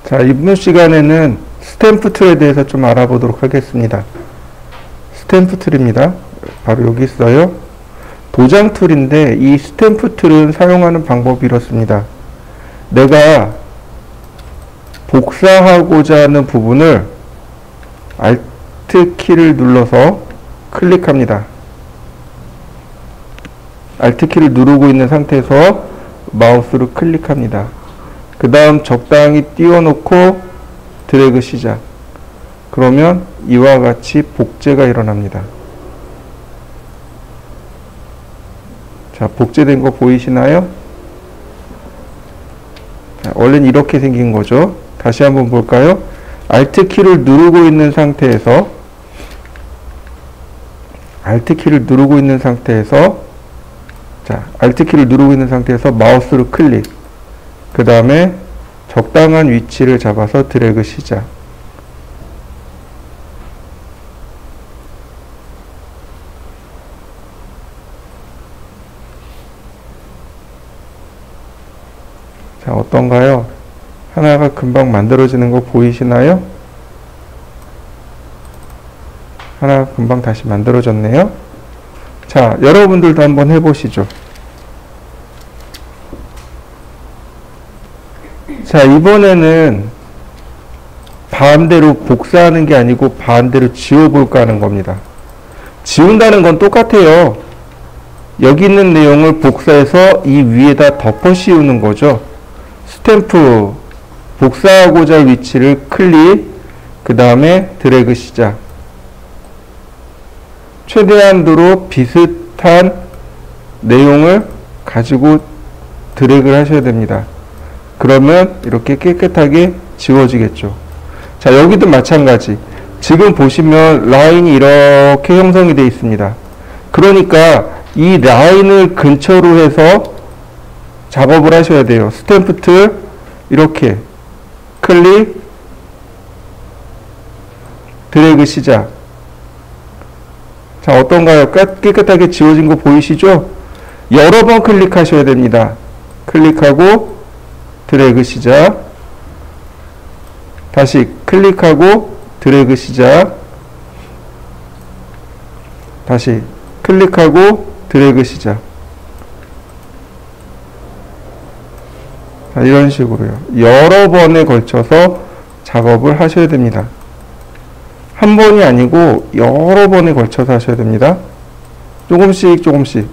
자, 이번 시간에는 스탬프 툴에 대해서 좀 알아보도록 하겠습니다. 스탬프 툴입니다. 바로 여기 있어요. 도장 툴인데 이 스탬프 툴은 사용하는 방법이 이렇습니다. 내가 복사하고자 하는 부분을 Alt 키를 눌러서 클릭합니다. Alt 키를 누르고 있는 상태에서 마우스로 클릭합니다. 그 다음 적당히 띄워놓고 드래그 시작. 그러면 이와 같이 복제가 일어납니다. 자, 복제된 거 보이시나요? 자, 원래는 이렇게 생긴 거죠. 다시 한번 볼까요? Alt 키를 누르고 있는 상태에서 Alt 키를 누르고 있는 상태에서 마우스로 클릭. 그 다음에 적당한 위치를 잡아서 드래그 시작. 자, 어떤가요? 하나가 금방 만들어지는 거 보이시나요? 하나가 금방 다시 만들어졌네요. 자, 여러분들도 한번 해보시죠. 자, 이번에는 반대로 복사하는 게 아니고 반대로 지워볼까 하는 겁니다. 지운다는 건 똑같아요. 여기 있는 내용을 복사해서 이 위에다 덮어 씌우는 거죠. 스탬프 복사하고자 할 위치를 클릭, 그 다음에 드래그 시작. 최대한도로 비슷한 내용을 가지고 드래그를 하셔야 됩니다. 그러면 이렇게 깨끗하게 지워지겠죠. 자, 여기도 마찬가지. 지금 보시면 라인이 이렇게 형성이 되어 있습니다. 그러니까 이 라인을 근처로 해서 작업을 하셔야 돼요. 스탬프 툴 이렇게 클릭, 드래그 시작. 자, 어떤가요? 깨끗하게 지워진 거 보이시죠? 여러 번 클릭하셔야 됩니다. 클릭하고 드래그 시작. 다시 클릭하고 드래그 시작. 다시 클릭하고 드래그 시작. 자, 이런 식으로요. 여러 번에 걸쳐서 작업을 하셔야 됩니다. 한 번이 아니고 여러 번에 걸쳐서 하셔야 됩니다. 조금씩 조금씩.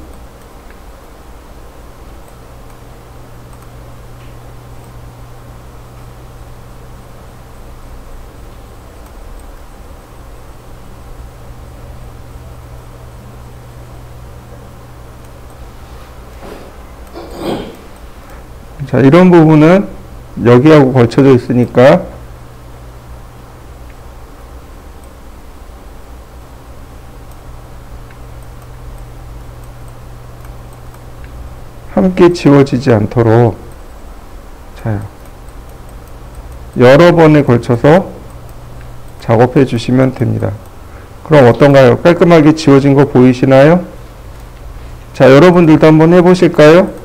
자, 이런 부분은 여기하고 걸쳐져 있으니까 함께 지워지지 않도록 자, 여러 번에 걸쳐서 작업해 주시면 됩니다. 그럼 어떤가요? 깔끔하게 지워진 거 보이시나요? 자, 여러분들도 한번 해보실까요?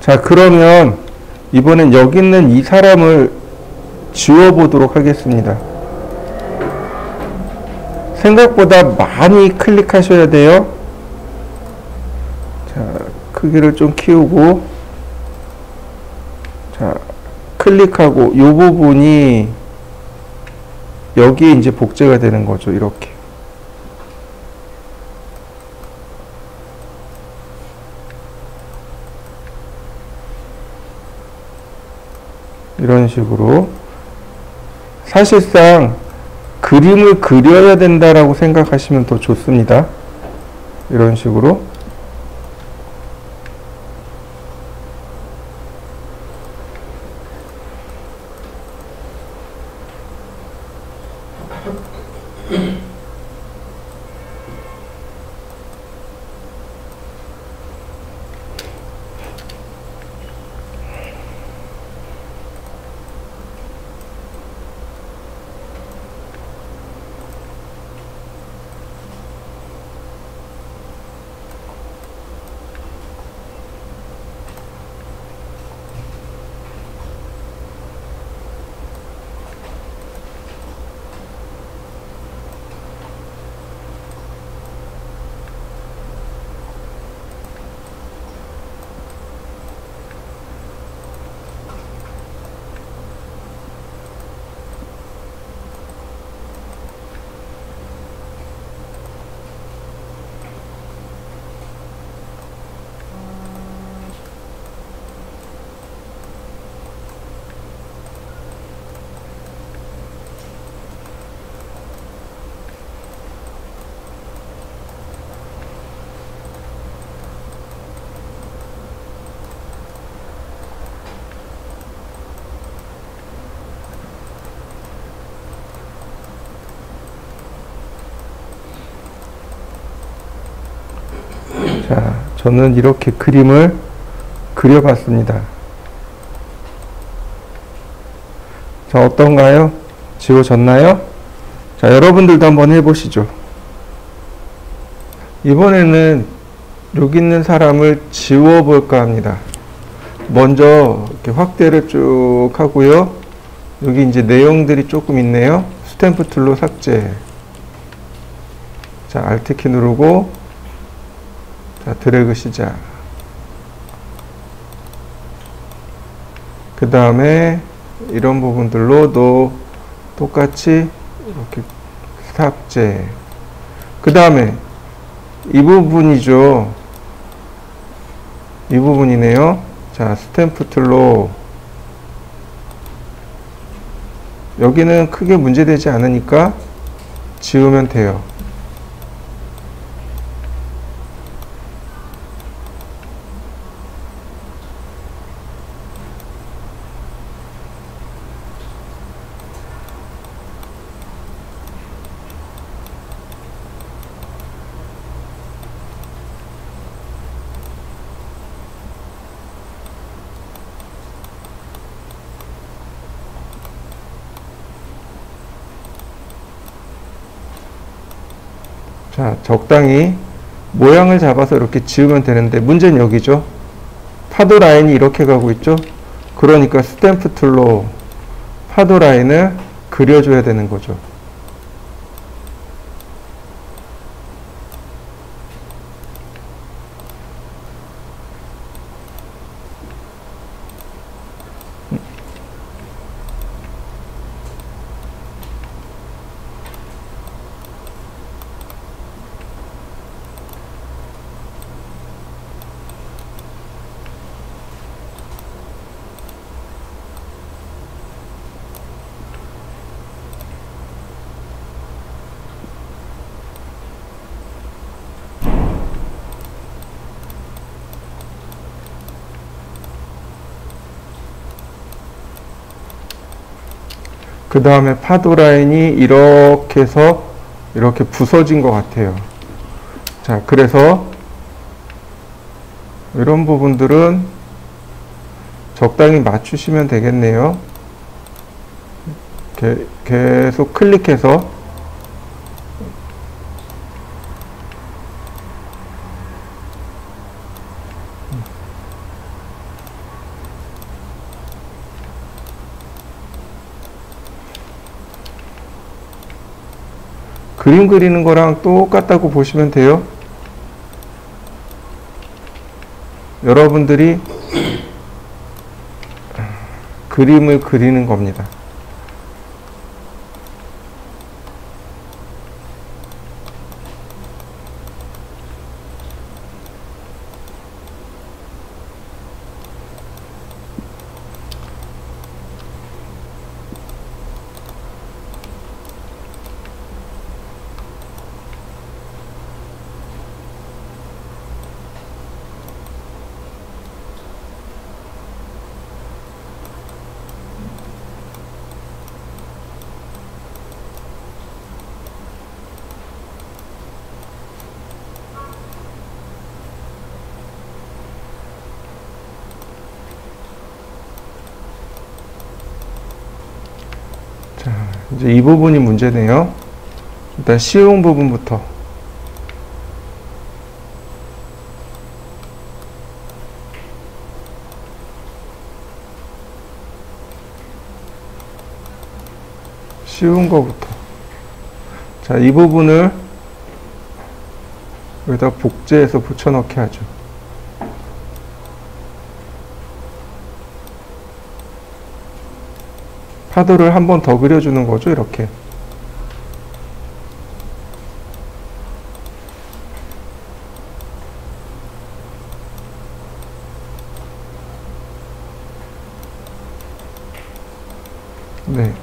자, 그러면 이번엔 여기 있는 이 사람을 지워보도록 하겠습니다. 생각보다 많이 클릭하셔야 돼요. 자, 크기를 좀 키우고, 자, 클릭하고, 이 부분이 여기에 이제 복제가 되는 거죠. 이렇게. 이런 식으로. 사실상 그림을 그려야 된다라고 생각하시면 더 좋습니다. 이런 식으로. 자, 저는 이렇게 그림을 그려봤습니다. 자, 어떤가요? 지워졌나요? 자, 여러분들도 한번 해보시죠. 이번에는 여기 있는 사람을 지워볼까 합니다. 먼저 이렇게 확대를 쭉 하고요. 여기 이제 내용들이 조금 있네요. 스탬프 툴로 삭제. 자, Alt키 누르고, 자, 드래그 시작. 그 다음에 이런 부분들로도 똑같이 이렇게 삭제. 그 다음에 이 부분이죠. 이 부분이네요. 자, 스탬프 툴로 여기는 크게 문제되지 않으니까 지우면 돼요. 자, 적당히 모양을 잡아서 이렇게 지으면 되는데 문제는 여기죠. 파도 라인이 이렇게 가고 있죠. 그러니까 스탬프 툴로 파도 라인을 그려줘야 되는 거죠. 그 다음에 파도 라인이 이렇게 해서 이렇게 부서진 것 같아요. 자, 그래서 이런 부분들은 적당히 맞추시면 되겠네요. 계속 클릭해서 그림 그리는 거랑 똑같다고 보시면 돼요. 여러분들이 그림을 그리는 겁니다. 자, 이제 이 부분이 문제네요. 일단 쉬운 부분부터. 쉬운 거부터. 자, 이 부분을 여기다 복제해서 붙여넣기 하죠. 파도를 한 번 더 그려주는 거죠, 이렇게. 네.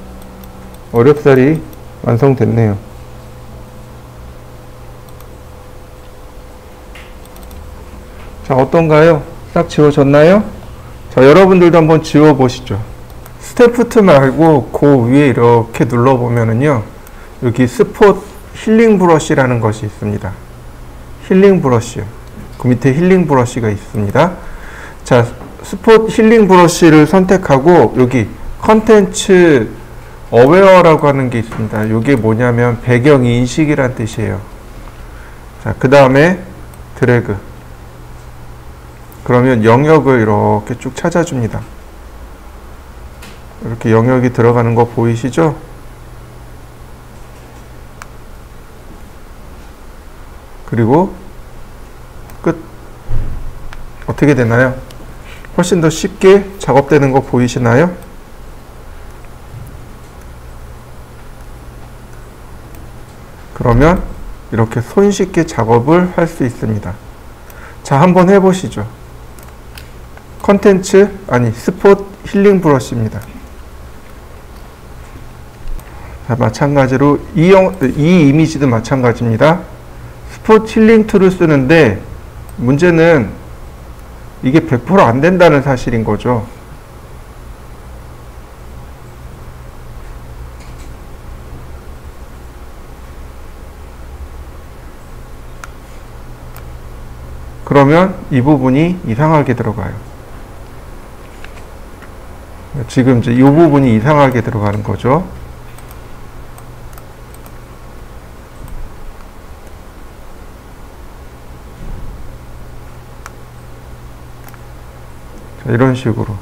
어렵사리 완성됐네요. 자, 어떤가요? 딱 지워졌나요? 자, 여러분들도 한번 지워보시죠. 스탬프 툴 말고 그 위에 이렇게 눌러보면은요, 여기 스폿 힐링 브러쉬라는 것이 있습니다. 힐링 브러쉬요. 그 밑에 힐링 브러쉬가 있습니다. 자, 스폿 힐링 브러쉬를 선택하고 여기 컨텐츠 어웨어라고 하는 게 있습니다. 이게 뭐냐면 배경 인식이란 뜻이에요. 자, 그 다음에 드래그. 그러면 영역을 이렇게 쭉 찾아줍니다. 이렇게 영역이 들어가는 거 보이시죠? 그리고 끝. 어떻게 되나요? 훨씬 더 쉽게 작업되는 거 보이시나요? 그러면 이렇게 손쉽게 작업을 할 수 있습니다. 자, 한번 해보시죠. 컨텐츠, 아니, 스폿 힐링 브러쉬입니다. 자, 마찬가지로 이 이미지도 마찬가지입니다. 스폿 힐링 툴을 쓰는데 문제는 이게 100% 안 된다는 사실인 거죠. 그러면 이 부분이 이상하게 들어가요. 지금 이제 이 부분이 이상하게 들어가는 거죠. 자, 이런 식으로.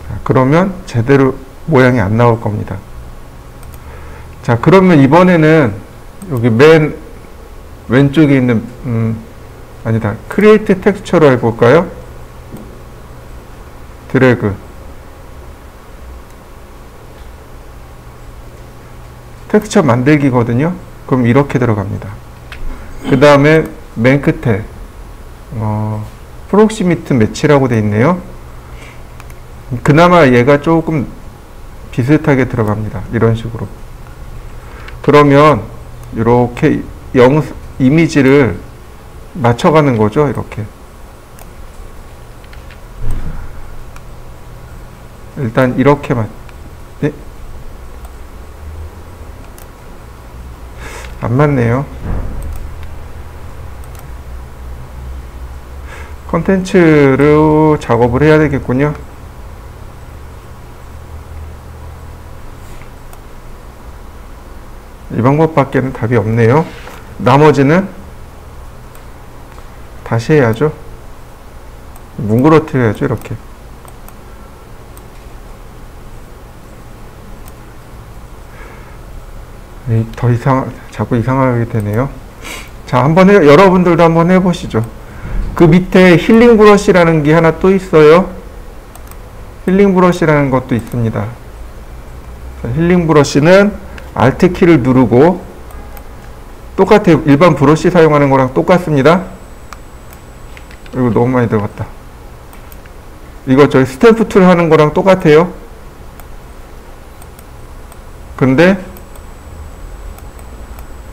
자, 그러면 제대로 모양이 안 나올 겁니다. 자, 그러면 이번에는 여기 맨 왼쪽에 있는 아니다. 크리에이트 텍스처로 해볼까요? 드래그. 텍스처 만들기거든요. 그럼 이렇게 들어갑니다. 그 다음에 맨 끝에 프록시미트 매치라고 돼 있네요. 그나마 얘가 조금 비슷하게 들어갑니다. 이런 식으로. 그러면 이렇게 이미지를 맞춰가는 거죠. 이렇게. 일단 이렇게만. 네? 안 맞네요. 컨텐츠로 작업을 해야 되겠군요. 이 방법밖에는 답이 없네요. 나머지는 다시 해야죠. 뭉그러뜨려야죠. 이렇게. 더 자꾸 이상하게 되네요. 자, 여러분들도 한번 해보시죠. 그 밑에 힐링 브러쉬라는 게 하나 또 있어요. 힐링 브러쉬라는 것도 있습니다. 자, 힐링 브러쉬는 Alt 키를 누르고 똑같아요. 일반 브러쉬 사용하는 거랑 똑같습니다. 이거 너무 많이 들어갔다. 이거 저희 스탬프 툴 하는 거랑 똑같아요. 근데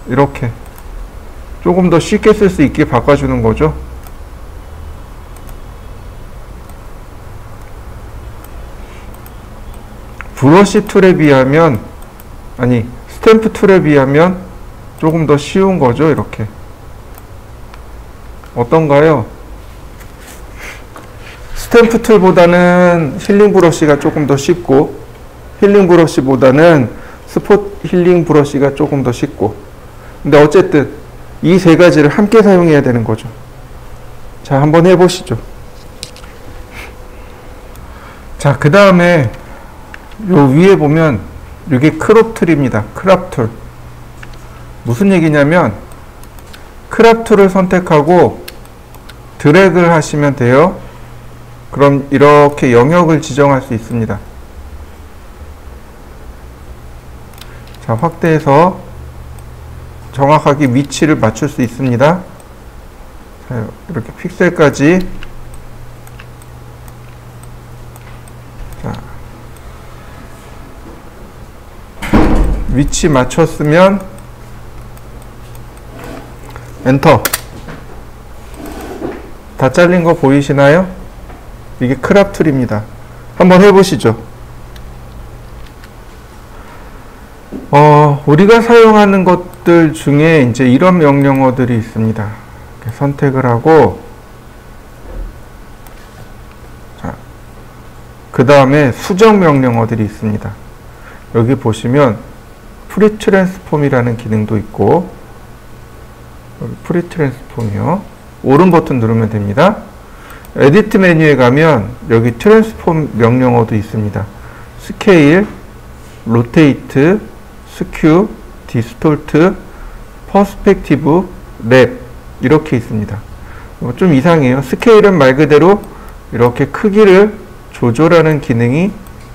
이렇게 조금 더 쉽게 쓸 수 있게 바꿔주는 거죠. 브러쉬 툴에 비하면, 아니 스탬프 툴에 비하면 조금 더 쉬운 거죠. 이렇게. 어떤가요? 스탬프 툴보다는 힐링 브러쉬가 조금 더 쉽고, 힐링 브러쉬보다는 스폿 힐링 브러쉬가 조금 더 쉽고. 근데 어쨌든 이 세 가지를 함께 사용해야 되는 거죠. 자, 한번 해보시죠. 자, 그 다음에 요 위에 보면 이게 크롭 툴입니다. 크롭 툴. 무슨 얘기냐면 크롭 툴을 선택하고 드래그를 하시면 돼요. 그럼 이렇게 영역을 지정할 수 있습니다. 자, 확대해서 정확하게 위치를 맞출 수 있습니다. 자, 이렇게 픽셀까지. 자, 위치 맞췄으면 엔터. 다 잘린 거 보이시나요? 이게 크롭 툴입니다. 한번 해보시죠. 우리가 사용하는 것들 중에 이제 이런 명령어들이 있습니다. 이렇게 선택을 하고, 자, 그 다음에 수정 명령어들이 있습니다. 여기 보시면 프리 트랜스폼이라는 기능도 있고, 여기 프리 트랜스폼이요. 오른 버튼 누르면 됩니다. 에디트 메뉴에 가면 여기 트랜스폼 명령어도 있습니다. 스케일, 로테이트, 스큐, 디스톨트, 퍼스펙티브, 랩 이렇게 있습니다. 좀 이상해요. 스케일은 말 그대로 이렇게 크기를 조절하는 기능이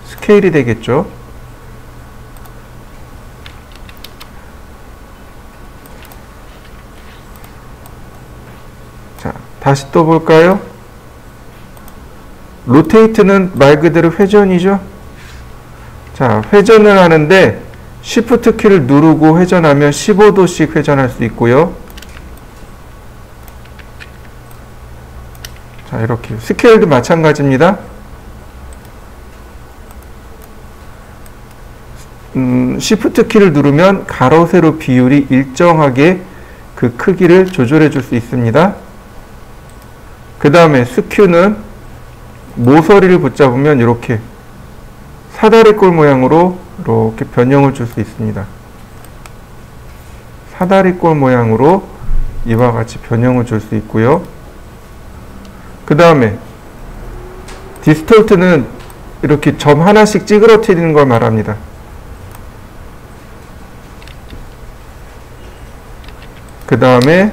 스케일이 되겠죠. 자, 다시 또 볼까요? 로테이트는 말 그대로 회전이죠. 자, 회전을 하는데 Shift 키를 누르고 회전하면 15도씩 회전할 수 있고요. 자, 이렇게. 스케일도 마찬가지입니다. Shift 키를 누르면 가로, 세로 비율이 일정하게 그 크기를 조절해 줄 수 있습니다. 그 다음에 스큐는 모서리를 붙잡으면 이렇게 사다리꼴 모양으로 이렇게 변형을 줄 수 있습니다. 사다리꼴 모양으로 이와 같이 변형을 줄 수 있고요. 그 다음에 디스톨트는 이렇게 점 하나씩 찌그러뜨리는 걸 말합니다. 그 다음에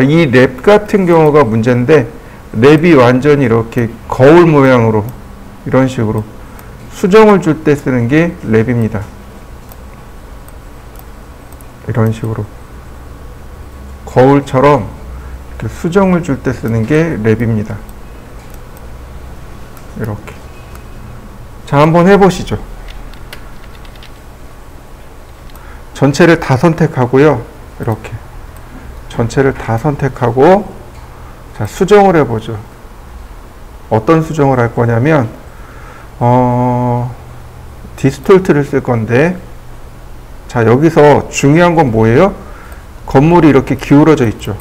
이 랩 같은 경우가 문제인데, 랩이 완전히 이렇게 거울 모양으로 이런 식으로 수정을 줄 때 쓰는 게 랩입니다. 이런 식으로 거울처럼 이렇게 수정을 줄 때 쓰는 게 랩입니다. 이렇게. 자, 한번 해보시죠. 전체를 다 선택하고요. 이렇게 전체를 다 선택하고, 자, 수정을 해보죠. 어떤 수정을 할 거냐면 디스톨트를 쓸 건데, 자, 여기서 중요한 건 뭐예요? 건물이 이렇게 기울어져 있죠.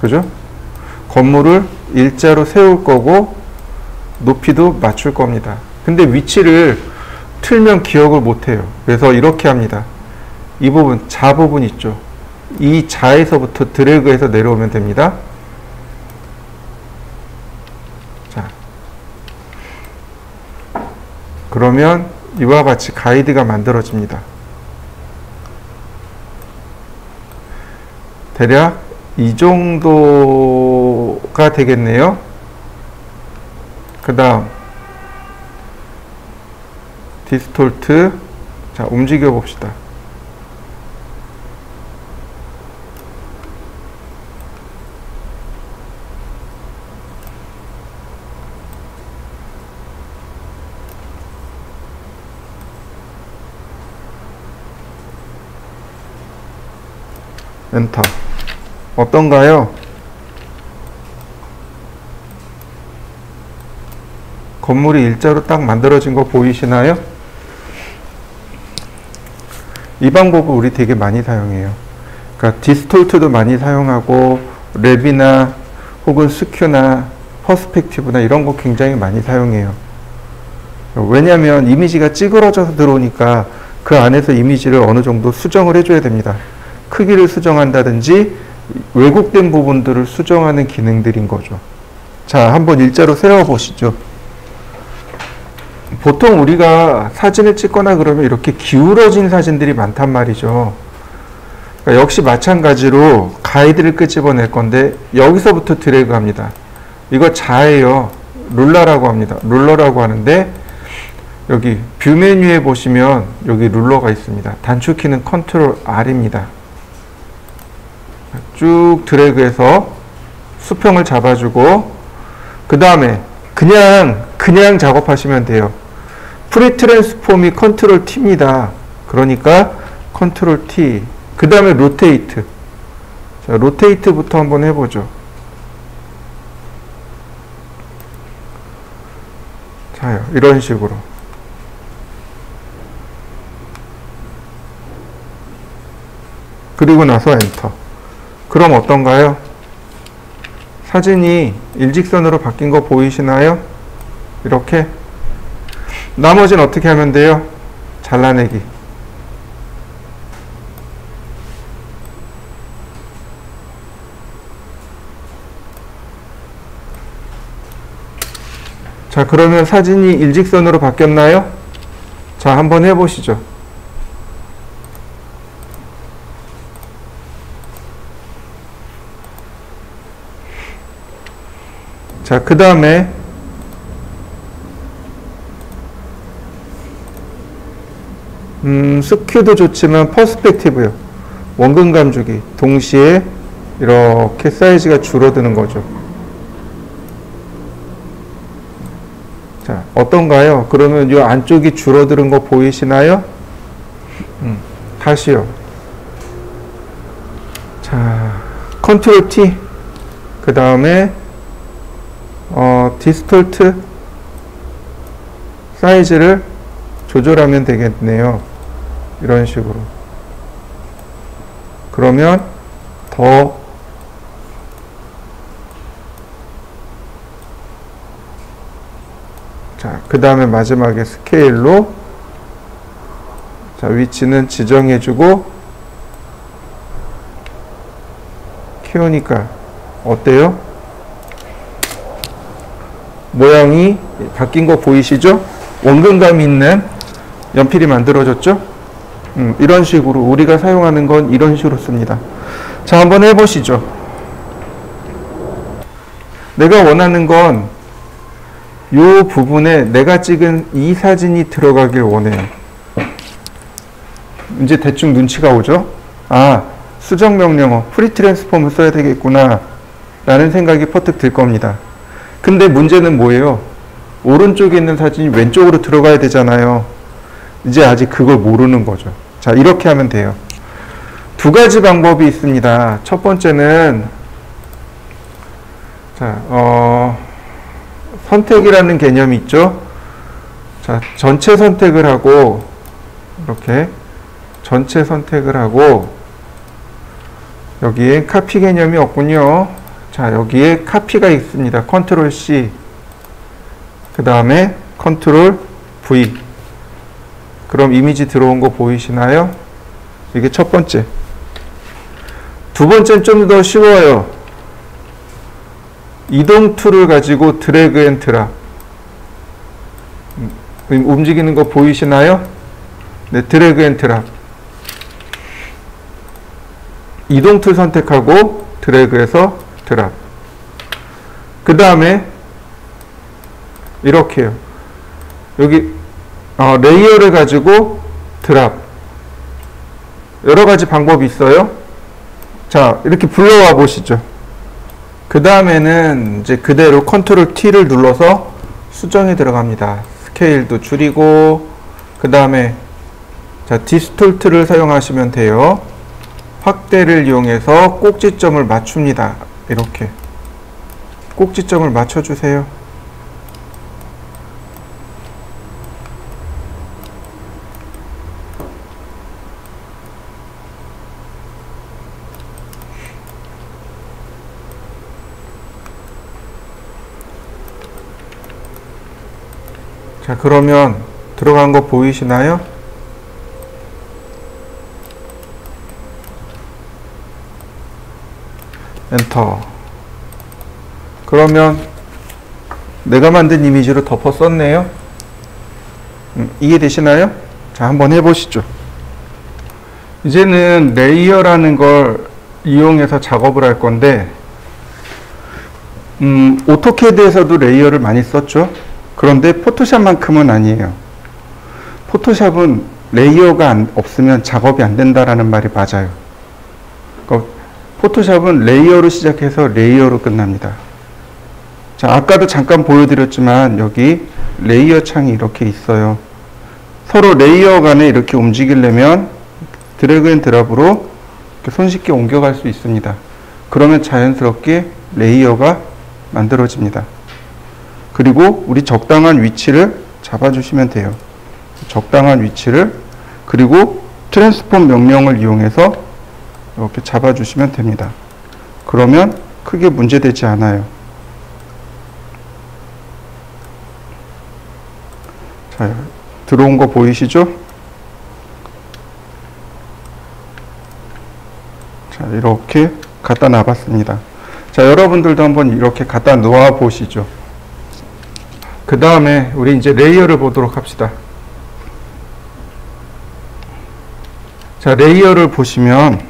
그죠? 건물을 일자로 세울 거고 높이도 맞출 겁니다. 근데 위치를 틀면 기억을 못 해요. 그래서 이렇게 합니다. 이 부분, 자 부분 있죠. 이 자에서부터 드래그해서 내려오면 됩니다. 그러면 이와 같이 가이드가 만들어집니다. 대략 이 정도가 되겠네요. 그 다음 디스톨트. 자, 움직여 봅시다. 엔터. 어떤가요? 건물이 일자로 딱 만들어진 거 보이시나요? 이 방법을 우리 되게 많이 사용해요. 그러니까 디스톨트도 많이 사용하고 랩이나 혹은 스큐나 퍼스펙티브나 이런 거 굉장히 많이 사용해요. 왜냐하면 이미지가 찌그러져서 들어오니까 그 안에서 이미지를 어느 정도 수정을 해줘야 됩니다. 크기를 수정한다든지 왜곡된 부분들을 수정하는 기능들인 거죠. 자, 한번 일자로 세워보시죠. 보통 우리가 사진을 찍거나 그러면 이렇게 기울어진 사진들이 많단 말이죠. 그러니까 역시 마찬가지로 가이드를 끄집어낼 건데 여기서부터 드래그 합니다. 이거 자예요. 룰러라고 합니다. 룰러라고 하는데 여기 뷰 메뉴에 보시면 여기 룰러가 있습니다. 단축키는 컨트롤 R입니다. 쭉 드래그해서 수평을 잡아주고 그 다음에 그냥 작업하시면 돼요. 프리 트랜스폼이 컨트롤 T입니다. 그러니까 컨트롤 T. 그 다음에 로테이트. 자, 로테이트부터 한번 해보죠. 자요, 이런 식으로. 그리고 나서 엔터. 그럼 어떤가요? 사진이 일직선으로 바뀐 거 보이시나요? 이렇게. 나머지는 어떻게 하면 돼요? 잘라내기. 자, 그러면 사진이 일직선으로 바뀌었나요? 자, 한번 해보시죠. 자, 그 다음에 스큐도 좋지만 퍼스펙티브요. 원근 감주기. 동시에 이렇게 사이즈가 줄어드는 거죠. 자, 어떤가요? 그러면 이 안쪽이 줄어드는 거 보이시나요? 다시요. 자, 컨트롤 T. 그 다음에 디스톨트 사이즈를 조절하면 되겠네요. 이런 식으로. 그러면 더 자, 그 다음에 마지막에 스케일로 자, 위치는 지정해주고 키우니까 어때요? 모양이 바뀐 거 보이시죠? 원근감 있는 연필이 만들어졌죠? 이런 식으로 우리가 사용하는 건 이런 식으로 씁니다. 자, 한번 해보시죠. 내가 원하는 건 이 부분에 내가 찍은 이 사진이 들어가길 원해요. 이제 대충 눈치가 오죠? 아, 수정 명령어 프리 트랜스폼을 써야 되겠구나 라는 생각이 퍼뜩 들 겁니다. 근데 문제는 뭐예요? 오른쪽에 있는 사진이 왼쪽으로 들어가야 되잖아요. 이제 아직 그걸 모르는 거죠. 자, 이렇게 하면 돼요. 두 가지 방법이 있습니다. 첫 번째는 자, 선택이라는 개념이 있죠. 자, 전체 선택을 하고 이렇게 전체 선택을 하고 여기에 카피 개념이 없군요. 자, 여기에 카피가 있습니다. 컨트롤 C. 그 다음에 컨트롤 V. 그럼 이미지 들어온 거 보이시나요? 이게 첫 번째. 두 번째는 좀 더 쉬워요. 이동 툴을 가지고 드래그 앤 드랍. 움직이는 거 보이시나요? 네, 드래그 앤 드랍. 이동 툴 선택하고 드래그해서 드랍. 그 다음에 이렇게요. 여기 레이어를 가지고 드랍. 여러 가지 방법이 있어요. 자, 이렇게 불러와 보시죠. 그 다음에는 이제 그대로 컨트롤 T를 눌러서 수정에 들어갑니다. 스케일도 줄이고, 그 다음에 자, 디스톨트를 사용하시면 돼요. 확대를 이용해서 꼭지점을 맞춥니다. 이렇게 꼭지점을 맞춰주세요. 자, 그러면 들어간 거 보이시나요? 엔터. 그러면 내가 만든 이미지로 덮어 썼네요. 이해되시나요? 자, 한번 해보시죠. 이제는 레이어라는 걸 이용해서 작업을 할 건데, 오토캐드에서도 레이어를 많이 썼죠. 그런데 포토샵만큼은 아니에요. 포토샵은 레이어가 없으면 작업이 안 된다라는 말이 맞아요. 그러니까 포토샵은 레이어로 시작해서 레이어로 끝납니다. 자, 아까도 잠깐 보여드렸지만 여기 레이어 창이 이렇게 있어요. 서로 레이어 간에 이렇게 움직이려면 드래그 앤 드랍으로 이렇게 손쉽게 옮겨갈 수 있습니다. 그러면 자연스럽게 레이어가 만들어집니다. 그리고 우리 적당한 위치를 잡아주시면 돼요. 적당한 위치를, 그리고 트랜스폼 명령을 이용해서 이렇게 잡아주시면 됩니다. 그러면 크게 문제되지 않아요. 자, 들어온 거 보이시죠? 자, 이렇게 갖다 놔봤습니다. 자, 여러분들도 한번 이렇게 갖다 놓아 보시죠. 그 다음에 우리 이제 레이어를 보도록 합시다. 자, 레이어를 보시면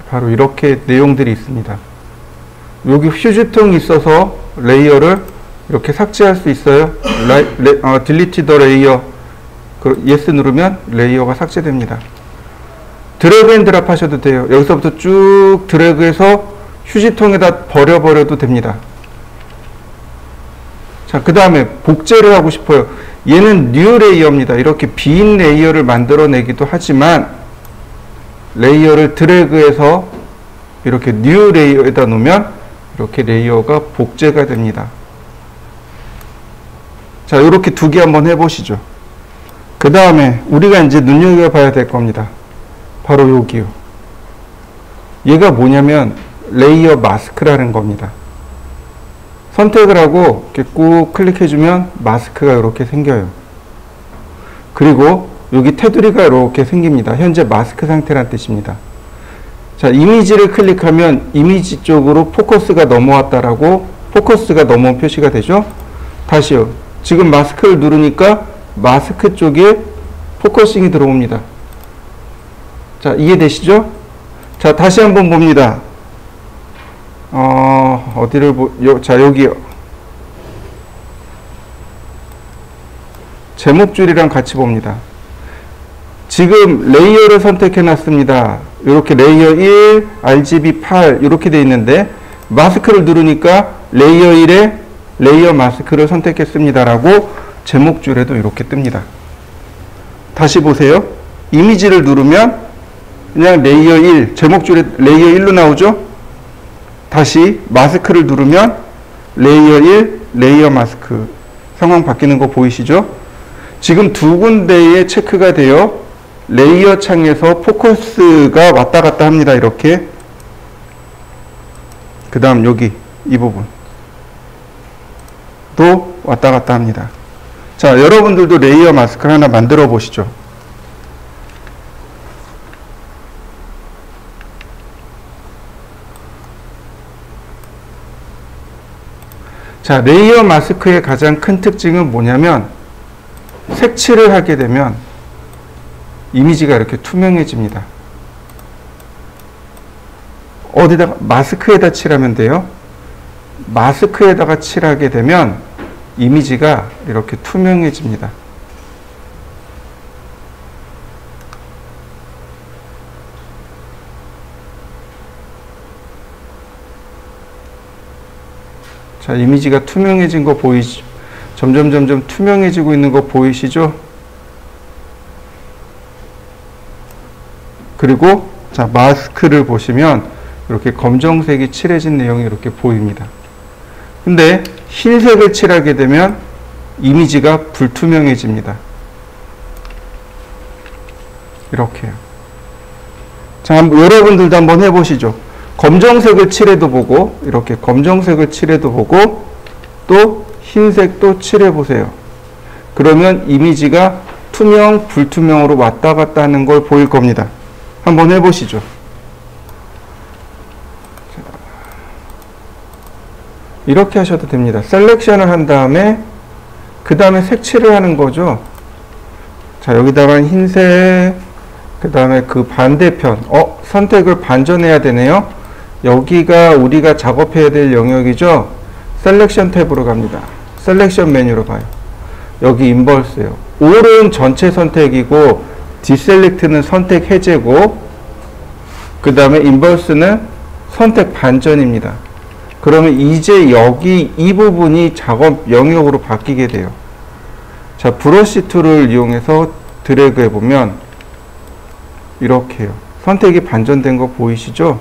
바로 이렇게 내용들이 있습니다. 여기 휴지통이 있어서 레이어를 이렇게 삭제할 수 있어요. delete the layer. yes 누르면 레이어가 삭제됩니다. 드래그 앤 드랍 하셔도 돼요. 여기서부터 쭉 드래그해서 휴지통에다 버려버려도 됩니다. 자, 그 다음에 복제를 하고 싶어요. 얘는 뉴 레이어입니다. 이렇게 빈 레이어를 만들어내기도 하지만 레이어를 드래그해서 이렇게 뉴 레이어에다 놓으면 이렇게 레이어가 복제가 됩니다. 자, 이렇게 두 개 한번 해보시죠. 그 다음에 우리가 이제 눈여겨봐야 될 겁니다. 바로 여기요. 얘가 뭐냐면 레이어 마스크라는 겁니다. 선택을 하고 이렇게 꾹 클릭해주면 마스크가 이렇게 생겨요. 그리고 여기 테두리가 이렇게 생깁니다. 현재 마스크 상태란 뜻입니다. 자, 이미지를 클릭하면 이미지 쪽으로 포커스가 넘어왔다라고, 포커스가 넘어온 표시가 되죠. 다시요. 지금 마스크를 누르니까 마스크 쪽에 포커싱이 들어옵니다. 자, 이해되시죠? 자, 다시 한번 봅니다. 어디를 자, 여기요. 제목줄이랑 같이 봅니다. 지금 레이어를 선택해 놨습니다. 이렇게 레이어 1, RGB 8 이렇게 돼 있는데 마스크를 누르니까 레이어 1에 레이어 마스크를 선택했습니다 라고 제목줄에도 이렇게 뜹니다. 다시 보세요. 이미지를 누르면 그냥 레이어 1, 제목줄에 레이어 1로 나오죠. 다시 마스크를 누르면 레이어 1, 레이어 마스크. 상황 바뀌는 거 보이시죠? 지금 두 군데에 체크가 되어 레이어 창에서 포커스가 왔다 갔다 합니다. 이렇게. 그 다음 여기 이 부분 또 왔다 갔다 합니다. 자, 여러분들도 레이어 마스크를 하나 만들어 보시죠. 자, 레이어 마스크의 가장 큰 특징은 뭐냐면 색칠을 하게 되면 이미지가 이렇게 투명해집니다. 어디다가 마스크에다 칠하면 돼요. 마스크에다가 칠하게 되면 이미지가 이렇게 투명해집니다. 자, 이미지가 투명해진 거 보이시죠? 점점 투명해지고 있는 거 보이시죠? 그리고 자, 마스크를 보시면 이렇게 검정색이 칠해진 내용이 이렇게 보입니다. 근데 흰색을 칠하게 되면 이미지가 불투명해집니다. 이렇게요. 자, 여러분들도 한번 해보시죠. 검정색을 칠해도 보고, 이렇게 검정색을 칠해도 보고, 또 흰색도 칠해보세요. 그러면 이미지가 투명, 불투명으로 왔다 갔다 하는 걸 보일 겁니다. 한번 해보시죠. 이렇게 하셔도 됩니다. 셀렉션을 한 다음에 그 다음에 색칠을 하는 거죠. 자, 여기다가 흰색, 그 다음에 그 반대편, 선택을 반전해야 되네요. 여기가 우리가 작업해야 될 영역이죠. 셀렉션 탭으로 갑니다. 셀렉션 메뉴로 가요. 여기 인버스예요. 올은 전체 선택이고 디셀렉트는 선택 해제고, 그 다음에 인버스는 선택 반전입니다. 그러면 이제 여기 이 부분이 작업 영역으로 바뀌게 돼요. 자, 브러쉬 툴을 이용해서 드래그 해보면 이렇게요. 선택이 반전된 거 보이시죠?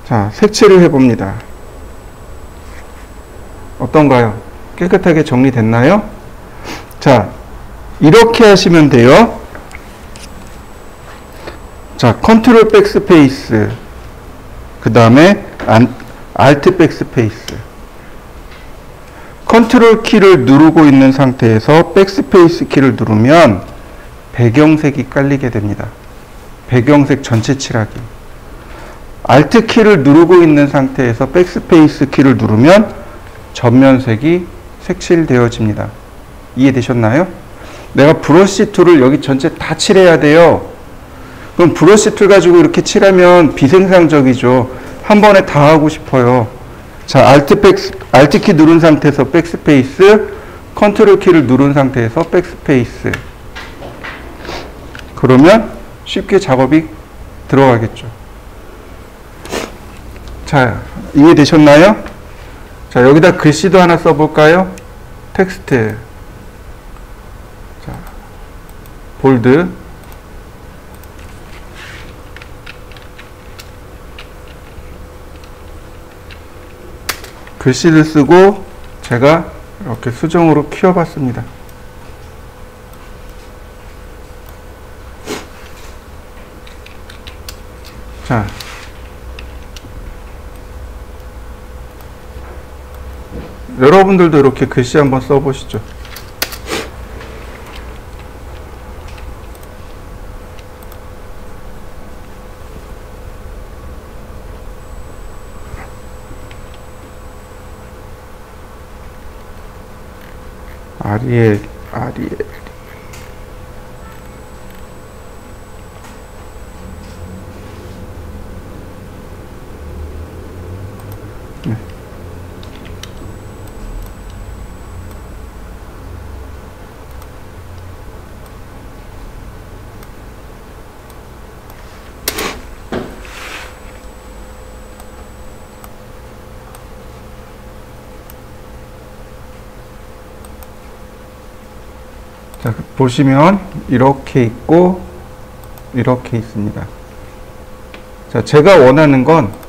자, 색칠을 해봅니다. 어떤가요? 깨끗하게 정리됐나요? 자, 이렇게 하시면 돼요. 자, 컨트롤 백스페이스, 그 다음에 알트 백스페이스. 컨트롤 키를 누르고 있는 상태에서 백스페이스 키를 누르면 배경색이 깔리게 됩니다. 배경색 전체 칠하기. 알트 키를 누르고 있는 상태에서 백스페이스 키를 누르면 전면색이 색칠되어집니다. 이해되셨나요? 내가 브러쉬 툴을 여기 전체 다 칠해야 돼요. 그럼 브러쉬 툴 가지고 이렇게 칠하면 비생산적이죠. 한 번에 다 하고 싶어요. 자, 알트 키 누른 상태에서 백스페이스, 컨트롤 키를 누른 상태에서 백스페이스. 그러면 쉽게 작업이 들어가겠죠. 자, 이해되셨나요? 자, 여기다 글씨도 하나 써볼까요? 텍스트. 자, 볼드. 글씨를 쓰고 제가 이렇게 수정으로 키워봤습니다. 자, 여러분들도 이렇게 글씨 한번 써보시죠. 아리엘. 네. 자, 보시면 이렇게 있고 이렇게 있습니다. 자, 제가 원하는 건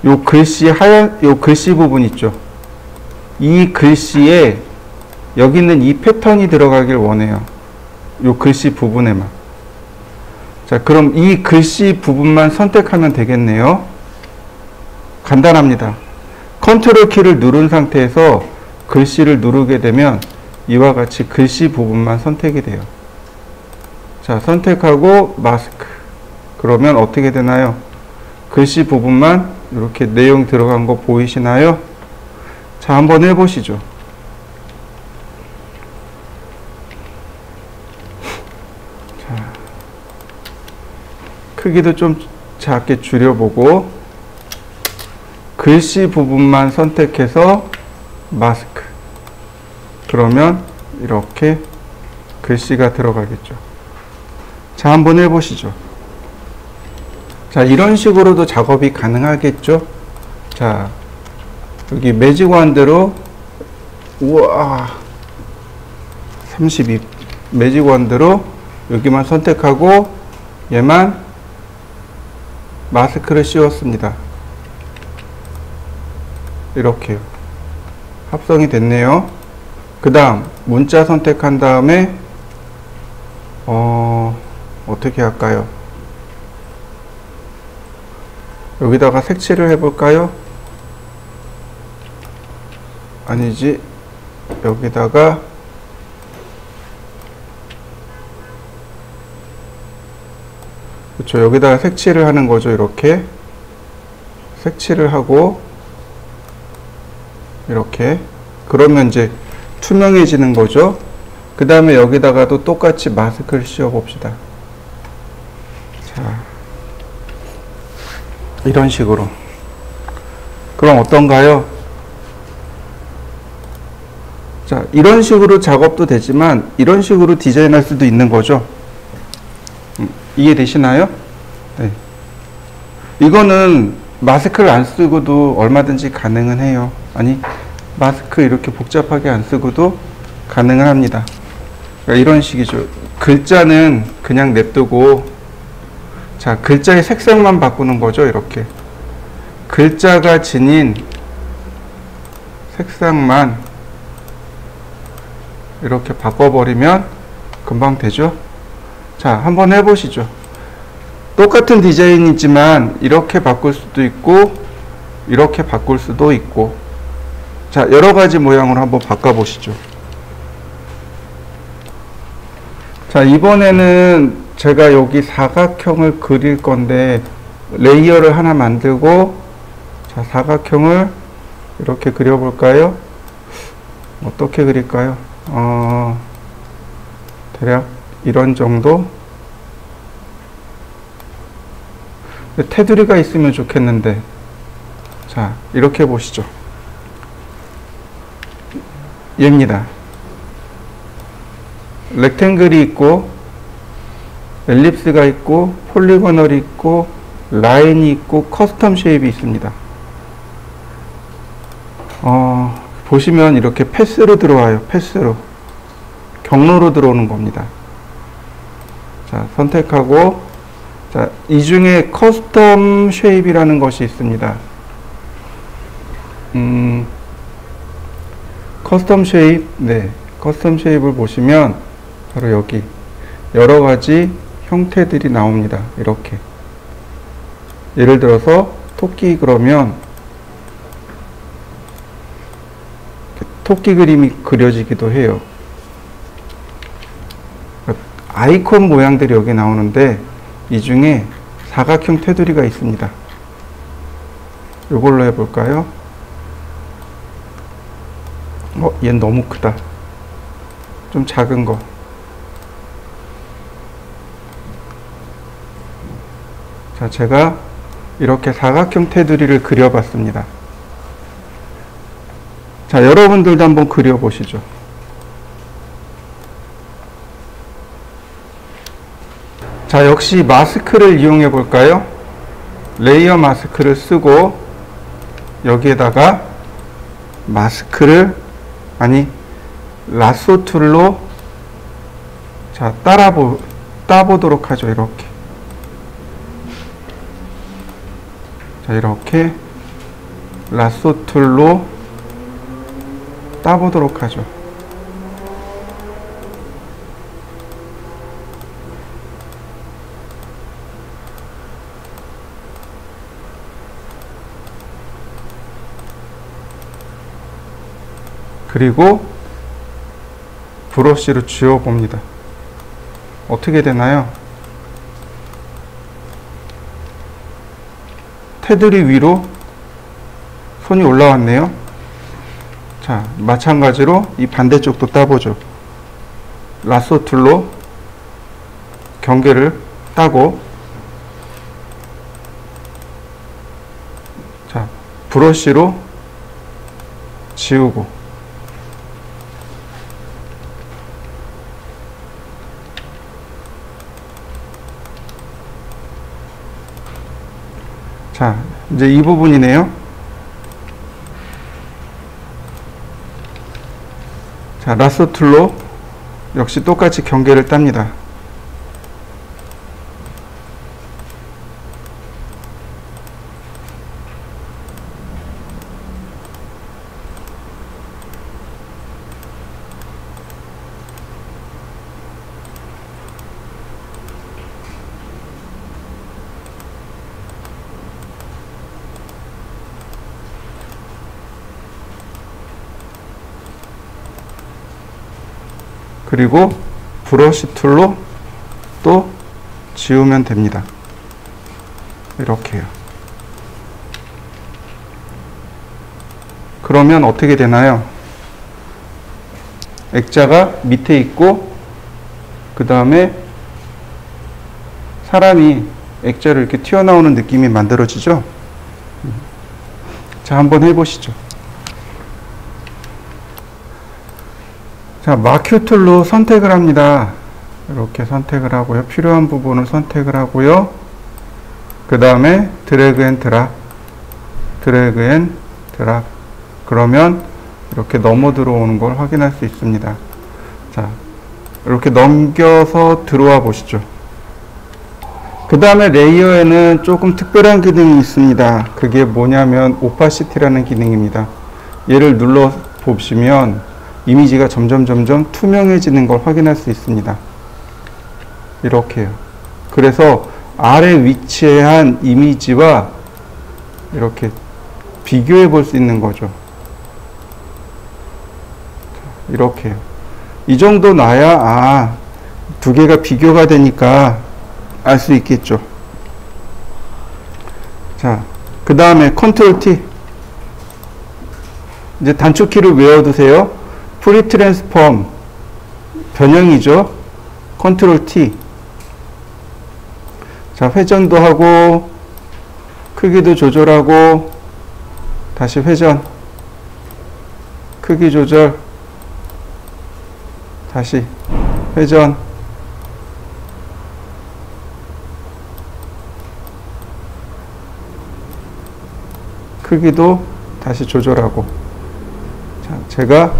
요 글씨 요 글씨 부분 있죠. 이 글씨에 여기 있는 이 패턴이 들어가길 원해요. 요 글씨 부분에만. 자, 그럼 이 글씨 부분만 선택하면 되겠네요. 간단합니다. 컨트롤 키를 누른 상태에서 글씨를 누르게 되면 이와 같이 글씨 부분만 선택이 돼요. 자, 선택하고 마스크. 그러면 어떻게 되나요? 글씨 부분만 이렇게 내용 들어간 거 보이시나요? 자, 한번 해보시죠. 크기도 좀 작게 줄여보고 글씨 부분만 선택해서 마스크. 그러면 이렇게 글씨가 들어가겠죠. 자, 한번 해보시죠. 자, 이런 식으로도 작업이 가능하겠죠. 자, 여기 매직 원드로, 우와, 32 매직 원드로 여기만 선택하고 얘만 마스크를 씌웠습니다. 이렇게요. 합성이 됐네요. 그 다음 문자 선택한 다음에 어떻게 할까요? 여기다가 색칠을 해볼까요? 아니지. 여기다가 그렇죠. 여기다가 색칠을 하는 거죠. 이렇게 색칠을 하고 이렇게. 그러면 이제 투명해지는 거죠. 그 다음에 여기다가도 똑같이 마스크를 씌워 봅시다. 자, 이런 식으로. 그럼 어떤가요? 자, 이런 식으로 작업도 되지만 이런 식으로 디자인할 수도 있는 거죠. 이해되시나요? 네. 이거는 마스크를 안 쓰고도 얼마든지 가능은 해요. 아니, 마스크 이렇게 복잡하게 안 쓰고도 가능은 합니다. 그러니까 이런 식이죠. 글자는 그냥 냅두고, 자, 글자의 색상만 바꾸는 거죠. 이렇게 글자가 지닌 색상만 이렇게 바꿔버리면 금방 되죠. 자, 한번 해보시죠. 똑같은 디자인이지만 이렇게 바꿀 수도 있고 이렇게 바꿀 수도 있고, 자, 여러가지 모양으로 한번 바꿔보시죠. 자, 이번에는 제가 여기 사각형을 그릴 건데 레이어를 하나 만들고, 자, 사각형을 이렇게 그려볼까요? 어떻게 그릴까요? 대략 이런 정도? 테두리가 있으면 좋겠는데, 자, 이렇게 보시죠. 얘입니다. 렉탱글이 있고 엘립스가 있고 폴리고널이 있고 라인이 있고 커스텀 쉐입이 있습니다. 보시면 이렇게 패스로 들어와요. 패스로, 경로로 들어오는 겁니다. 자, 선택하고, 자, 이 중에 커스텀 쉐입이라는 것이 있습니다. 커스텀 쉐입, 네, 커스텀 쉐입을 보시면 바로 여기 여러 가지 형태들이 나옵니다. 이렇게. 예를 들어서 토끼 그러면 토끼 그림이 그려지기도 해요. 아이콘 모양들이 여기 나오는데 이 중에 사각형 테두리가 있습니다. 이걸로 해볼까요? 얘는 너무 크다. 좀 작은 거. 자, 제가 이렇게 사각형 테두리를 그려봤습니다. 자, 여러분들도 한번 그려보시죠. 자, 역시 마스크를 이용해 볼까요? 레이어 마스크를 쓰고 여기에다가 마스크를, 아니, 라쏘 툴로, 자, 따보도록 하죠. 이렇게. 자, 이렇게 라쏘 툴로 따보도록 하죠. 그리고 브러쉬로 지워봅니다. 어떻게 되나요? 테두리 위로 손이 올라왔네요. 자, 마찬가지로 이 반대쪽도 따보죠. 라쏘 툴로 경계를 따고, 브러쉬로 지우고, 자, 이제 이 부분이네요. 자, 라sso 툴로 역시 똑같이 경계를 땁니다. 그리고 브러쉬 툴로 또 지우면 됩니다. 이렇게요. 그러면 어떻게 되나요? 액자가 밑에 있고, 그 다음에 사람이 액자를 이렇게 튀어나오는 느낌이 만들어지죠? 자, 한번 해보시죠. 자, 마큐 툴로 선택을 합니다. 이렇게 선택을 하고요. 필요한 부분을 선택을 하고요. 그 다음에 드래그 앤 드랍, 드래그 앤 드랍. 그러면 이렇게 넘어 들어오는 걸 확인할 수 있습니다. 자, 이렇게 넘겨서 들어와 보시죠. 그 다음에 레이어에는 조금 특별한 기능이 있습니다. 그게 뭐냐면 오파시티라는 기능입니다. 얘를 눌러 보시면 이미지가 점점 투명해지는 걸 확인할 수 있습니다. 이렇게요. 그래서 아래 위치한 이미지와 이렇게 비교해 볼 수 있는 거죠. 이렇게요. 이 정도 놔야 두 개가 비교가 되니까 알 수 있겠죠. 자, 그 다음에 컨트롤 T. 이제 단축키를 외워두세요. 프리 트랜스폼 변형이죠. 컨트롤 T. 자, 회전도 하고 크기도 조절하고 다시 회전, 크기 조절, 다시 회전, 크기도 다시 조절하고. 자, 제가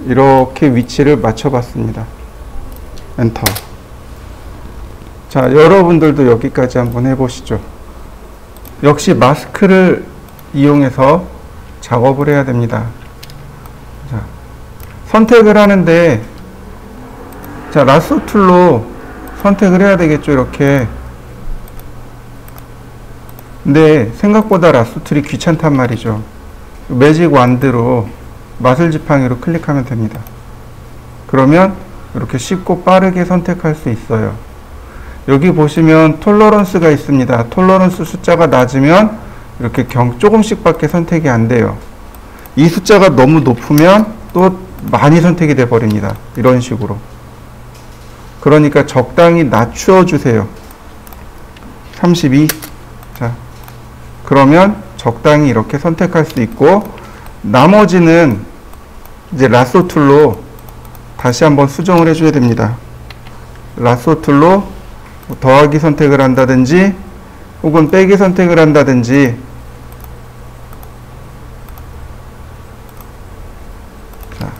이렇게 위치를 맞춰봤습니다. 엔터. 자, 여러분들도 여기까지 한번 해보시죠. 역시 마스크를 이용해서 작업을 해야 됩니다. 자, 선택을 하는데, 자, 라sso 툴로 선택을 해야 되겠죠, 이렇게. 근데 생각보다 라sso 툴이 귀찮단 말이죠. 매직 완드로 마술 지팡이로 클릭하면 됩니다. 그러면 이렇게 쉽고 빠르게 선택할 수 있어요. 여기 보시면 톨러런스가 있습니다. 톨러런스 숫자가 낮으면 이렇게 조금씩밖에 선택이 안 돼요. 이 숫자가 너무 높으면 또 많이 선택이 돼 버립니다. 이런 식으로. 그러니까 적당히 낮추어 주세요. 32. 자, 그러면 적당히 이렇게 선택할 수 있고, 나머지는 이제 라sso 툴로 다시 한번 수정을 해줘야 됩니다. 라sso 툴로 더하기 선택을 한다든지 혹은 빼기 선택을 한다든지. 자,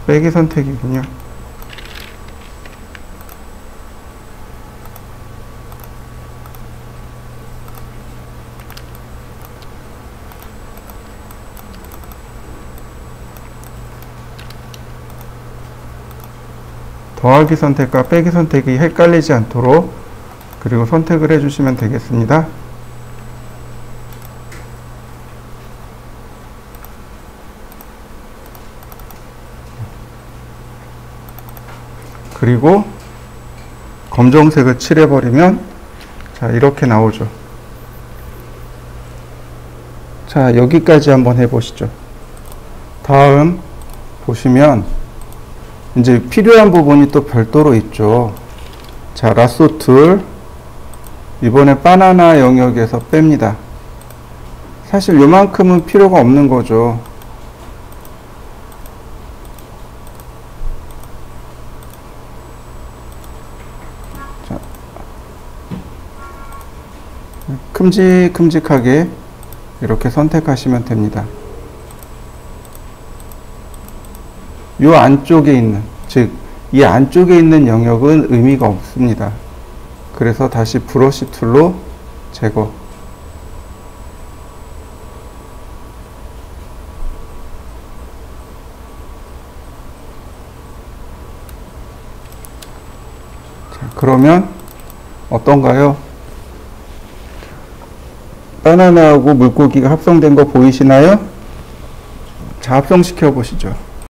빼기 선택이군요. 더하기 선택과 빼기 선택이 헷갈리지 않도록 그리고 선택을 해주시면 되겠습니다. 그리고 검정색을 칠해버리면 자, 이렇게 나오죠. 자, 여기까지 한번 해보시죠. 다음 보시면 이제 필요한 부분이 또 별도로 있죠. 자, 라쏘 툴 이번에 바나나 영역에서 뺍니다. 사실 요만큼은 필요가 없는 거죠. 자, 큼직큼직하게 이렇게 선택하시면 됩니다. 요 안쪽에 있는, 즉 이 안쪽에 있는 영역은 의미가 없습니다. 그래서 다시 브러쉬 툴로 제거. 자, 그러면 어떤가요? 바나나하고 물고기가 합성된 거 보이시나요? 자, 합성시켜 보시죠.